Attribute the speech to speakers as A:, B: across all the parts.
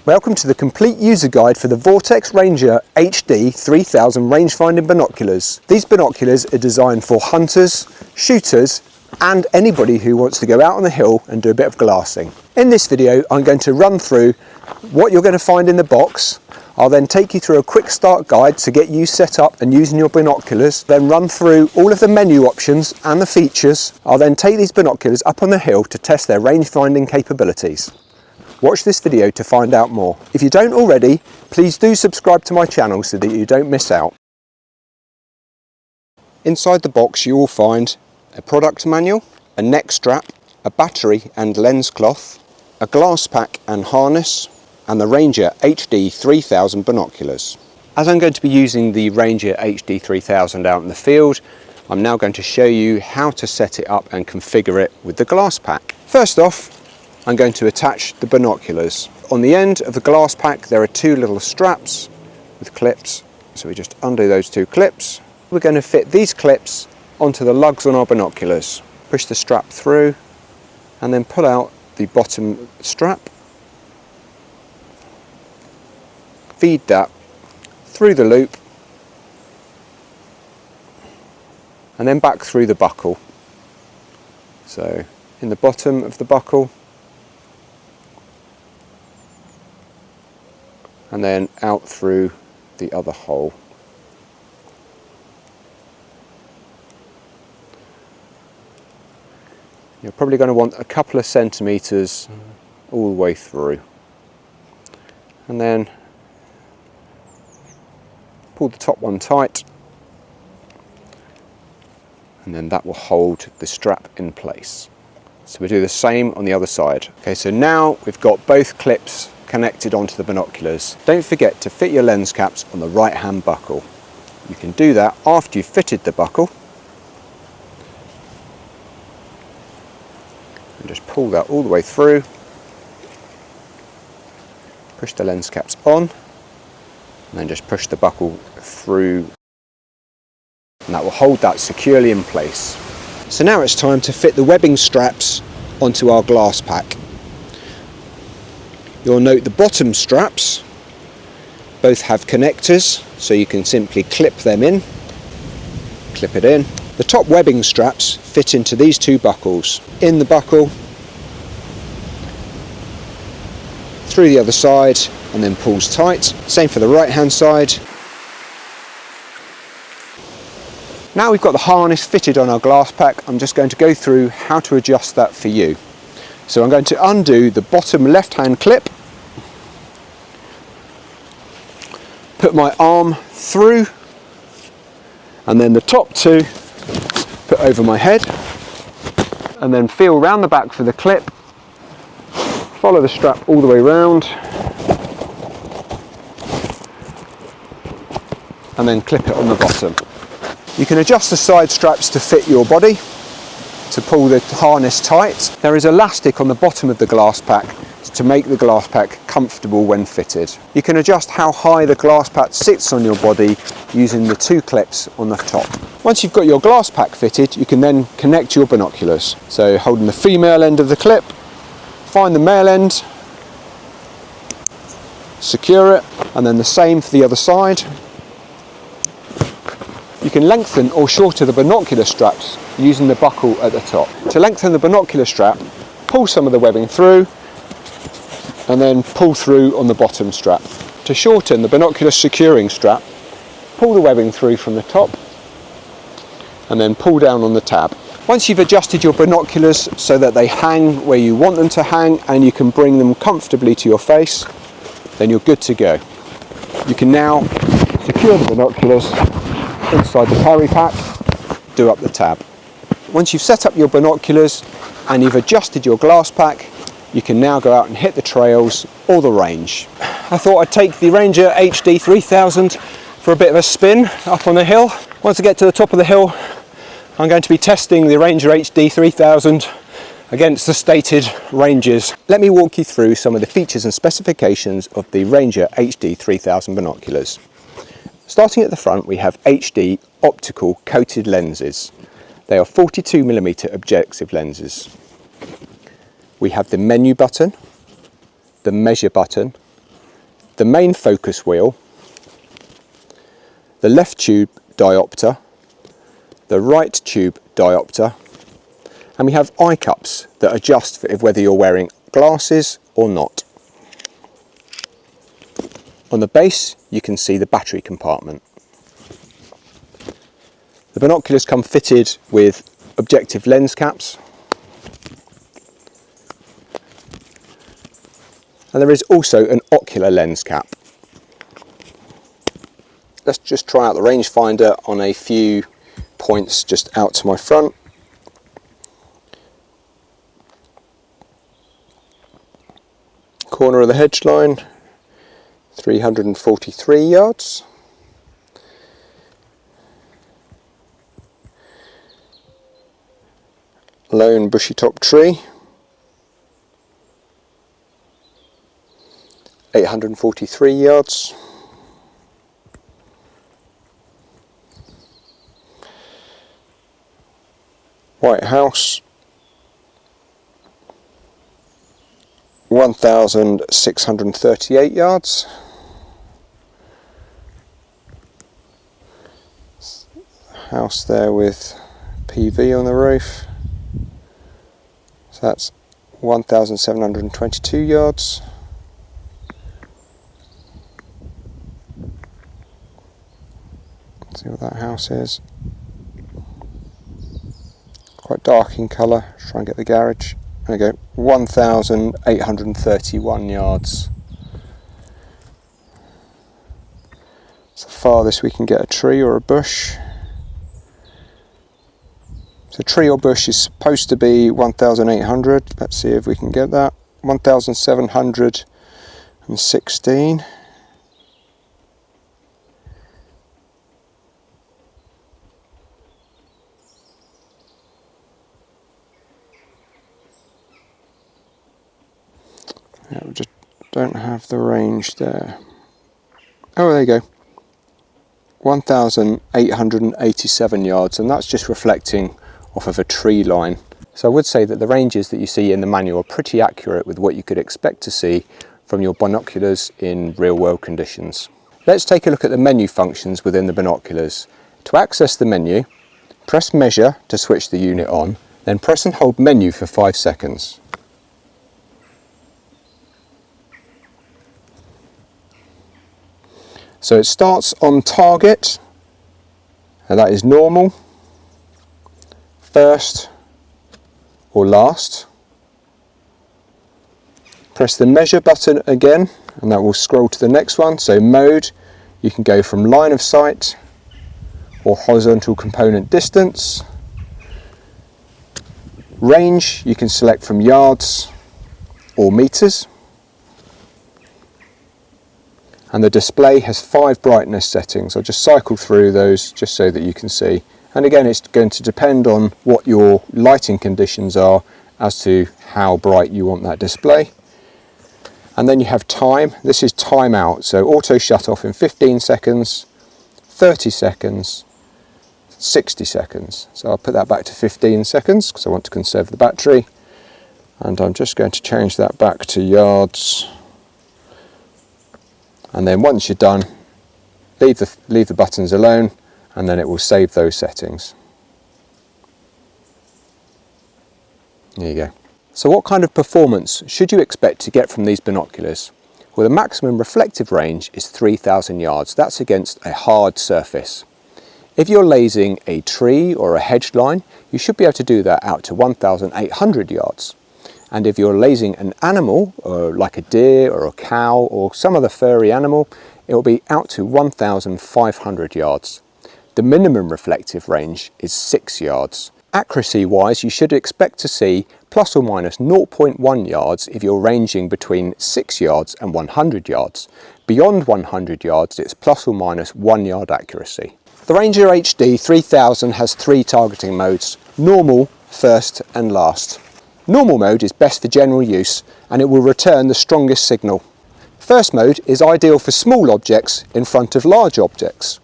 A: Welcome to the complete user guide for the Vortex Ranger HD3000 Rangefinding Binoculars. These binoculars are designed for hunters, shooters and anybody who wants to go out on the hill and do a bit of glassing. In this video I'm going to run through what you're going to find in the box. I'll then take you through a quick start guide to get you set up and using your binoculars, then run through all of the menu options and the features. I'll then take these binoculars up on the hill to test their range finding capabilities. Watch this video to find out more. If you don't already, please do subscribe to my channel so that you don't miss out. Inside the box you will find a product manual, a neck strap, a battery and lens cloth, a GlassPak and harness, and the Ranger HD3000 binoculars. As I'm going to be using the Ranger HD3000 out in the field, I'm now going to show you how to set it up and configure it with the GlassPak. First off, I'm going to attach the binoculars. On the end of the GlassPak there are two little straps with clips, so we just undo those two clips. We're going to fit these clips onto the lugs on our binoculars. Push the strap through and then pull out the bottom strap. Feed that through the loop and then back through the buckle. So in the bottom of the buckle and then out through the other hole. You're probably going to want a couple of centimetres all the way through. And then pull the top one tight and then that will hold the strap in place. So we do the same on the other side. Okay, so now we've got both clips connected onto the binoculars. Don't forget to fit your lens caps on the right hand buckle. You can do that after you've fitted the buckle. And just pull that all the way through. Push the lens caps on and then just push the buckle through and that will hold that securely in place. So now it's time to fit the webbing straps onto our GlassPak. You'll note the bottom straps both have connectors, so you can simply clip them in, clip it in. The top webbing straps fit into these two buckles. In the buckle, through the other side and then pulls tight. Same for the right hand side. Now we've got the harness fitted on our GlassPak, I'm just going to go through how to adjust that for you. So I'm going to undo the bottom left hand clip, put my arm through and then the top two put over my head and then feel round the back for the clip, follow the strap all the way round and then clip it on the bottom. You can adjust the side straps to fit your body to pull the harness tight. There is elastic on the bottom of the GlassPak to make the GlassPak comfortable when fitted. You can adjust how high the GlassPak sits on your body using the two clips on the top. Once you've got your GlassPak fitted, you can then connect your binoculars. So holding the female end of the clip, find the male end, secure it, and then the same for the other side. You can lengthen or shorten the binocular straps using the buckle at the top. To lengthen the binocular strap, pull some of the webbing through and then pull through on the bottom strap. To shorten the binocular securing strap, pull the webbing through from the top and then pull down on the tab. Once you've adjusted your binoculars so that they hang where you want them to hang and you can bring them comfortably to your face, then you're good to go. You can now secure the binoculars inside the carry pack, do up the tab. Once you've set up your binoculars and you've adjusted your GlassPak, you can now go out and hit the trails or the range. I thought I'd take the Ranger HD3000 for a bit of a spin up on the hill. Once I get to the top of the hill, I'm going to be testing the Ranger HD3000 against the stated ranges. Let me walk you through some of the features and specifications of the Ranger HD3000 binoculars. Starting at the front, we have HD optical coated lenses. They are 42mm objective lenses. We have the menu button, the measure button, the main focus wheel, the left tube diopter, the right tube diopter, and we have eye cups that adjust for whether you're wearing glasses or not. On the base you can see the battery compartment. The binoculars come fitted with objective lens caps, and there is also an ocular lens cap. Let's just try out the rangefinder on a few points just out to my front. Corner of the hedge line, 343 yards. Lone bushy top tree, 843 yards. White house, 1,638 yards. House there with PV on the roof. So that's 1,722 yards. Let's see what that house is. Quite dark in colour. Try and get the garage. There we go. 1,831 yards. It's the farthest we can get a tree or a bush. So tree or bush is supposed to be 1,800. Let's see if we can get that. 1,716. Yeah, we just don't have the range there. Oh, there you go. 1,887 yards, and that's just reflecting off of a tree line. So I would say that the ranges that you see in the manual are pretty accurate with what you could expect to see from your binoculars in real world conditions. Let's take a look at the menu functions within the binoculars. To access the menu, press measure to switch the unit on, then press and hold menu for 5 seconds. So it starts on target, and that is normal, first or last. Press the measure button again and that will scroll to the next one. So mode, you can go from line of sight or horizontal component distance. Range, you can select from yards or meters. And the display has 5 brightness settings. I'll just cycle through those just so that you can see. And again, it's going to depend on what your lighting conditions are as to how bright you want that display. And then you have time. This is timeout, so auto shut off in 15 seconds, 30 seconds, 60 seconds. So I'll put that back to 15 seconds because I want to conserve the battery. And I'm just going to change that back to yards. And then once you're done, leave the buttons alone, and then it will save those settings. There you go. So what kind of performance should you expect to get from these binoculars? Well, the maximum reflective range is 3,000 yards. That's against a hard surface. If you're lasing a tree or a hedge line, you should be able to do that out to 1,800 yards. And if you're lasing an animal, like a deer or a cow or some other furry animal, it will be out to 1,500 yards. The minimum reflective range is 6 yards. Accuracy wise, you should expect to see plus or minus 0.1 yards if you're ranging between 6 yards and 100 yards. Beyond 100 yards, it's plus or minus 1 yard accuracy. The Ranger HD3000 has 3 targeting modes: normal, first and last. Normal mode is best for general use and it will return the strongest signal. First mode is ideal for small objects in front of large objects.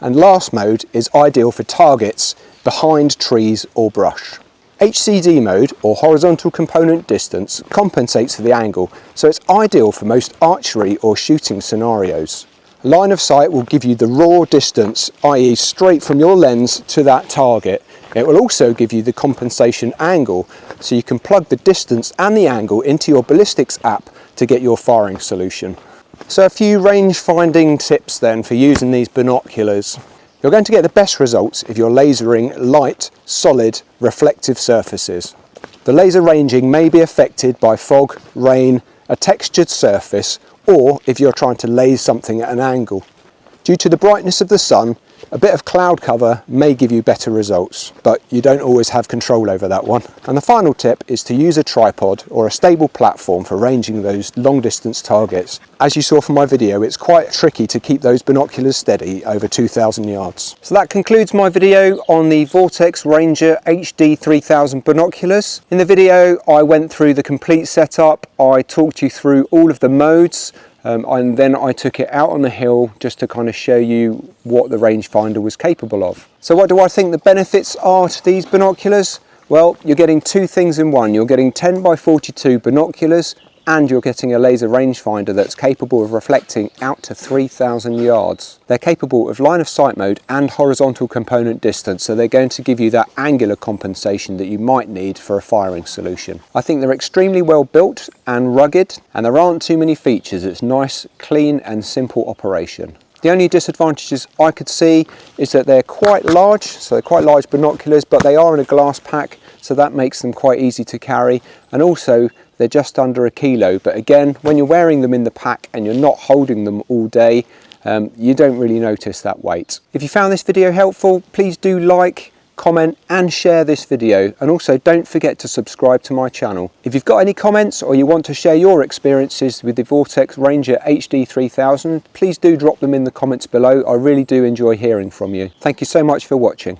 A: And last mode is ideal for targets behind trees or brush. HCD mode, or horizontal component distance, compensates for the angle, so it's ideal for most archery or shooting scenarios. Line of sight will give you the raw distance, i.e. straight from your lens to that target. It will also give you the compensation angle, so you can plug the distance and the angle into your ballistics app to get your firing solution. So a few range finding tips then for using these binoculars. You're going to get the best results if you're lasering light, solid, reflective surfaces. The laser ranging may be affected by fog, rain, a textured surface, or if you're trying to lase something at an angle. Due to the brightness of the sun, a bit of cloud cover may give you better results, but you don't always have control over that one. And the final tip is to use a tripod or a stable platform for ranging those long distance targets. As you saw from my video, it's quite tricky to keep those binoculars steady over 2,000 yards. So that concludes my video on the Vortex Ranger HD3000 binoculars. In the video, I went through the complete setup. I talked you through all of the modes. And then I took it out on the hill just to kind of show you what the rangefinder was capable of. So what do I think the benefits are to these binoculars? Well, you're getting two things in one. You're getting 10 by 42 binoculars, and you're getting a laser rangefinder that's capable of reflecting out to 3,000 yards. They're capable of line of sight mode and horizontal component distance, so they're going to give you that angular compensation that you might need for a firing solution. I think they're extremely well built and rugged, and there aren't too many features. It's nice, clean and simple operation. The only disadvantages I could see is that they're quite large, so they're quite large binoculars, but they are in a GlassPak, so that makes them quite easy to carry, and also they're just under a kilo. But again, when you're wearing them in the pack and you're not holding them all day, you don't really notice that weight. If you found this video helpful, please do like, comment and share this video, and also don't forget to subscribe to my channel. If you've got any comments or you want to share your experiences with the Vortex Ranger HD3000, please do drop them in the comments below. I really do enjoy hearing from you. Thank you so much for watching.